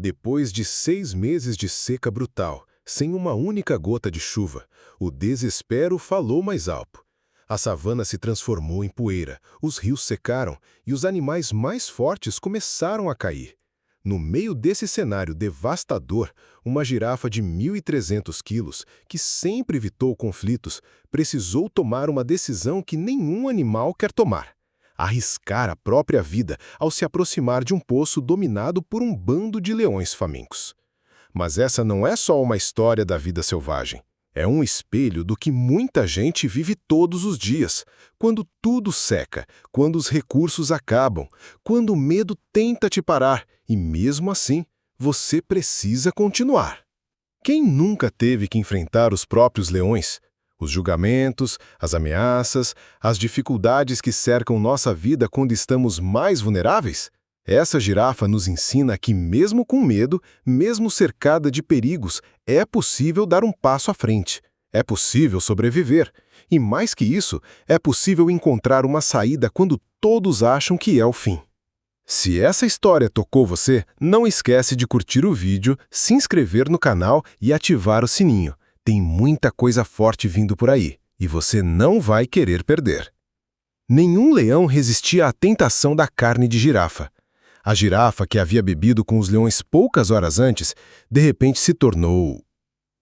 Depois de 6 meses de seca brutal, sem uma única gota de chuva, o desespero falou mais alto. A savana se transformou em poeira, os rios secaram e os animais mais fortes começaram a cair. No meio desse cenário devastador, uma girafa de 1.300 quilos, que sempre evitou conflitos, precisou tomar uma decisão que nenhum animal quer tomar: arriscar a própria vida ao se aproximar de um poço dominado por um bando de leões famintos. Mas essa não é só uma história da vida selvagem. É um espelho do que muita gente vive todos os dias, quando tudo seca, quando os recursos acabam, quando o medo tenta te parar e, mesmo assim, você precisa continuar. Quem nunca teve que enfrentar os próprios leões? Os julgamentos, as ameaças, as dificuldades que cercam nossa vida quando estamos mais vulneráveis? Essa girafa nos ensina que, mesmo com medo, mesmo cercada de perigos, é possível dar um passo à frente. É possível sobreviver. E, mais que isso, é possível encontrar uma saída quando todos acham que é o fim. Se essa história tocou você, não esquece de curtir o vídeo, se inscrever no canal e ativar o sininho. Tem muita coisa forte vindo por aí, e você não vai querer perder. Nenhum leão resistia à tentação da carne de girafa. A girafa, que havia bebido com os leões poucas horas antes, de repente se tornou...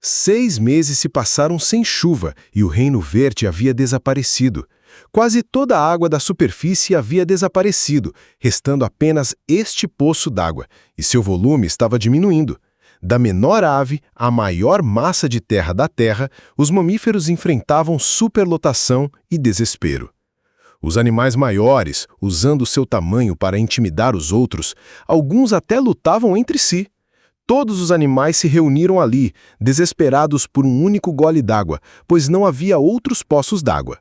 6 meses se passaram sem chuva e o Reino Verde havia desaparecido. Quase toda a água da superfície havia desaparecido, restando apenas este poço d'água, e seu volume estava diminuindo. Da menor ave à maior massa de terra da Terra, os mamíferos enfrentavam superlotação e desespero. Os animais maiores, usando seu tamanho para intimidar os outros, alguns até lutavam entre si. Todos os animais se reuniram ali, desesperados por um único gole d'água, pois não havia outros poços d'água.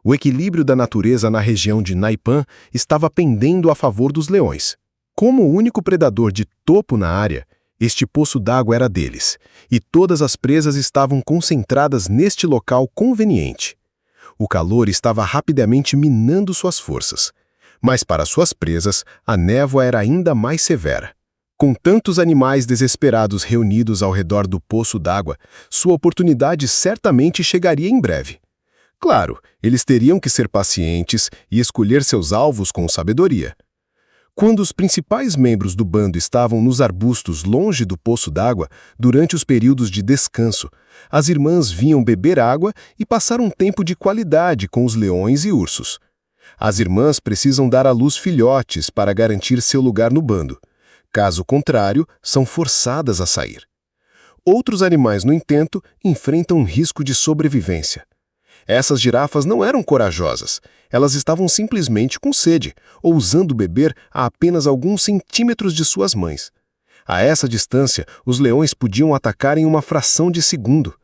O equilíbrio da natureza na região de Naipan estava pendendo a favor dos leões. Como o único predador de topo na área, este poço d'água era deles, e todas as presas estavam concentradas neste local conveniente. O calor estava rapidamente minando suas forças. Mas para suas presas, a névoa era ainda mais severa. Com tantos animais desesperados reunidos ao redor do poço d'água, sua oportunidade certamente chegaria em breve. Claro, eles teriam que ser pacientes e escolher seus alvos com sabedoria. Quando os principais membros do bando estavam nos arbustos longe do poço d'água, durante os períodos de descanso, as irmãs vinham beber água e passar um tempo de qualidade com os leões e ursos. As irmãs precisam dar à luz filhotes para garantir seu lugar no bando. Caso contrário, são forçadas a sair. Outros animais, no entanto, enfrentam um risco de sobrevivência. Essas girafas não eram corajosas. Elas estavam simplesmente com sede, ousando beber a apenas alguns centímetros de suas mães. A essa distância, os leões podiam atacar em uma fração de segundo.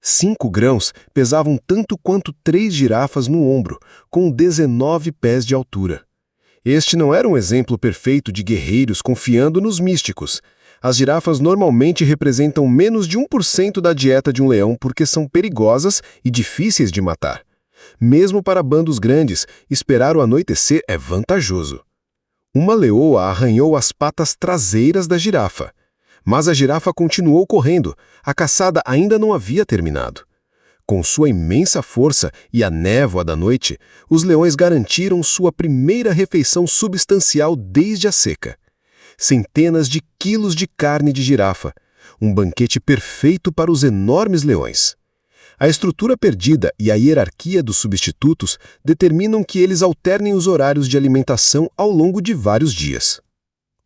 5 grãos pesavam tanto quanto 3 girafas no ombro, com 19 pés de altura. Este não era um exemplo perfeito de guerreiros confiando nos místicos. As girafas normalmente representam menos de 1% da dieta de um leão porque são perigosas e difíceis de matar. Mesmo para bandos grandes, esperar o anoitecer é vantajoso. Uma leoa arranhou as patas traseiras da girafa. Mas a girafa continuou correndo. A caçada ainda não havia terminado. Com sua imensa força e a névoa da noite, os leões garantiram sua primeira refeição substancial desde a seca. Centenas de quilos de carne de girafa, um banquete perfeito para os enormes leões. A estrutura perdida e a hierarquia dos substitutos determinam que eles alternem os horários de alimentação ao longo de vários dias.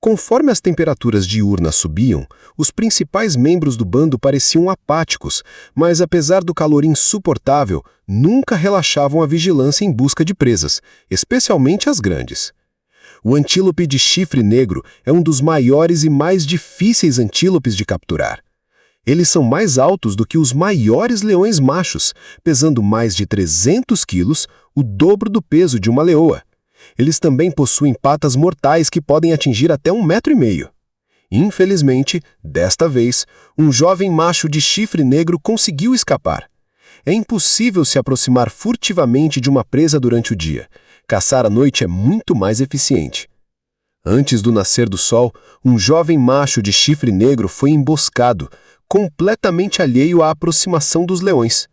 Conforme as temperaturas diurnas subiam, os principais membros do bando pareciam apáticos, mas apesar do calor insuportável, nunca relaxavam a vigilância em busca de presas, especialmente as grandes. O antílope de chifre negro é um dos maiores e mais difíceis antílopes de capturar. Eles são mais altos do que os maiores leões machos, pesando mais de 300 quilos, o dobro do peso de uma leoa. Eles também possuem patas mortais que podem atingir até 1,5 metro. Infelizmente, desta vez, um jovem macho de chifre negro conseguiu escapar. É impossível se aproximar furtivamente de uma presa durante o dia. Caçar à noite é muito mais eficiente. Antes do nascer do sol, um jovem macho de chifre negro foi emboscado, completamente alheio à aproximação dos leões.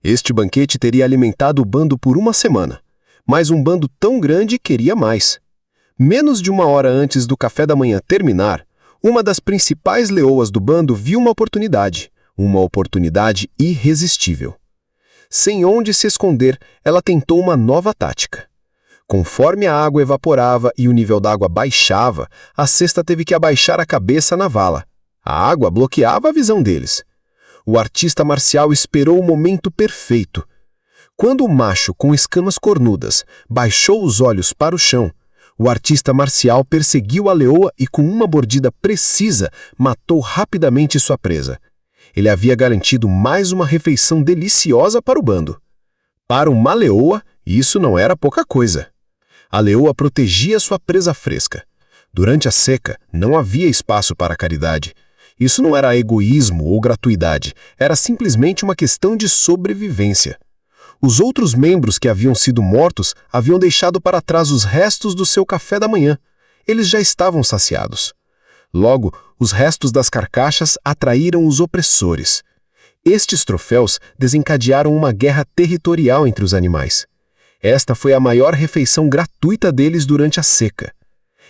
Este banquete teria alimentado o bando por uma semana, mas um bando tão grande queria mais. Menos de uma hora antes do café da manhã terminar, uma das principais leoas do bando viu uma oportunidade irresistível. Sem onde se esconder, ela tentou uma nova tática. Conforme a água evaporava e o nível d'água baixava, a cesta teve que abaixar a cabeça na vala. A água bloqueava a visão deles. O artista marcial esperou o momento perfeito. Quando o macho com escamas cornudas baixou os olhos para o chão, o artista marcial perseguiu a leoa e com uma mordida precisa matou rapidamente sua presa. Ele havia garantido mais uma refeição deliciosa para o bando. Para uma leoa, isso não era pouca coisa. A leoa protegia sua presa fresca. Durante a seca, não havia espaço para a caridade. Isso não era egoísmo ou gratuidade, era simplesmente uma questão de sobrevivência. Os outros membros que haviam sido mortos haviam deixado para trás os restos do seu café da manhã. Eles já estavam saciados. Logo, os restos das carcaças atraíram os opressores. Estes troféus desencadearam uma guerra territorial entre os animais. Esta foi a maior refeição gratuita deles durante a seca.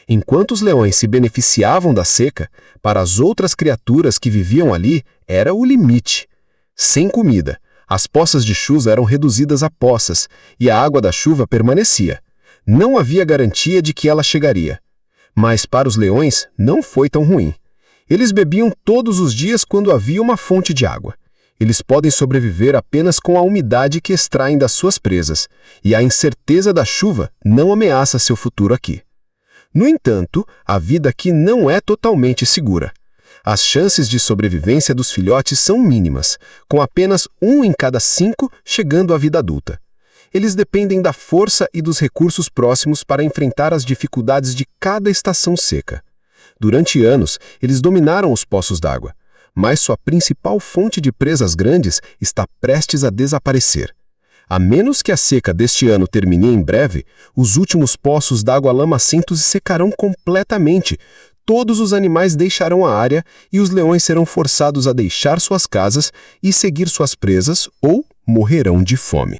Enquanto os leões se beneficiavam da seca, para as outras criaturas que viviam ali era o limite. Sem comida, as poças de chuva eram reduzidas a poças e a água da chuva permanecia. Não havia garantia de que ela chegaria. Mas para os leões não foi tão ruim. Eles bebiam todos os dias quando havia uma fonte de água. Eles podem sobreviver apenas com a umidade que extraem das suas presas, e a incerteza da chuva não ameaça seu futuro aqui. No entanto, a vida aqui não é totalmente segura. As chances de sobrevivência dos filhotes são mínimas, com apenas 1 em cada 5 chegando à vida adulta. Eles dependem da força e dos recursos próximos para enfrentar as dificuldades de cada estação seca. Durante anos, eles dominaram os poços d'água, mas sua principal fonte de presas grandes está prestes a desaparecer. A menos que a seca deste ano termine em breve, os últimos poços d'água lamacentos secarão completamente. Todos os animais deixarão a área e os leões serão forçados a deixar suas casas e seguir suas presas ou morrerão de fome.